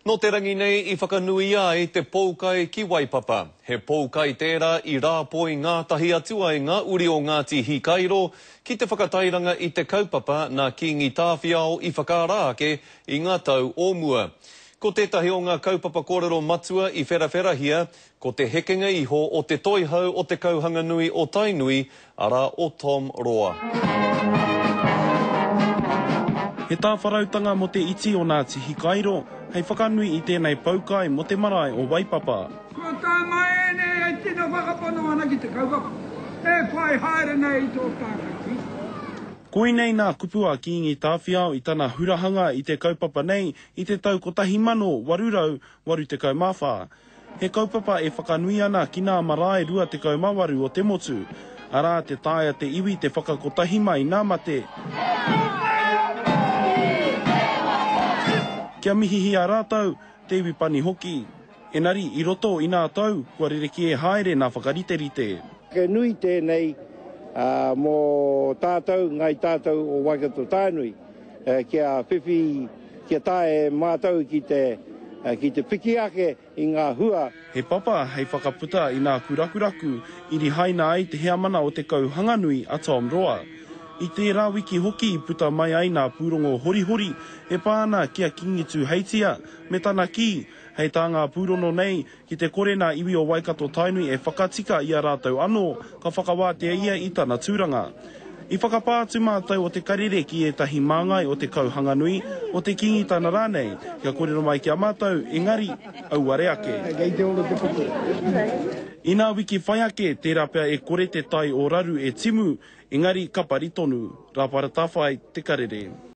No te rangi nei I whakanui ai te poukai ki Waipapa. He poukai tērā I rāpo I ngātahi atua I ngā uri o Ngāti Hikairo ki te whakatairanga I te kaupapa nā ki ngi tāwhiao I whakarāke I ngā tau o mua. Ko tētahi o ngā kaupapa kōrero matua I wherawherahia, ko te hekenga iho o te toihau o te kauhanga nui o Tainui, ara o Tom Roa. He tāwharautanga mo te iti o Ngāti Hikairo, hei whakanui I tēnei poukai mo te marae o Waipapa. Kua tā mai nei e tino whakapono ana ki te kaupapa. E whai haere nei I tō tākaki. Koe nei nā kupua ki ngi tāwhiao I tana hurahanga I te kaupapa nei I te tau kotahi mano warurau waru te kaumawha. He kaupapa e whakanui ana ki nā marae rua te kaumawaru o te motu. Arā te tāia te iwi te whakakotahi mai nā mate. Kia mihihi a rātau, te iwi pani hoki. Enari, I roto I nā tau, kua rereki e haere nā whakariterite. Ke nui tēnei mō tātou, ngai tātou o Waikato Tainui. Kia whiwhi, kia tae mātou ki te pikiake I ngā hua. He papa hei whakaputa I nā kurakuraku, iri haina ai te hea mana o te kauhanganui a Tom Roa. I tērā wiki hoki I puta mai ai nā pūrongo hori-hori, e pāna kia kingitu heitia, me tana ki, hei tā ngā pūrono nei, ki te kore nā iwi o Waikato Tainui e whakatika I a rātau anō, ka whakawātea ia I tana tūranga. I whakapātu mātou o te karere ki e tahi māngai o te kauhanganui, o te kingi tāna rānei, kia kōrero mai ki a mātou, engari, au areake. I nā wiki whaiake, tērā pia e kore te tai o raru e timu, engari kapari tonu, rāpara tāwhai te karere.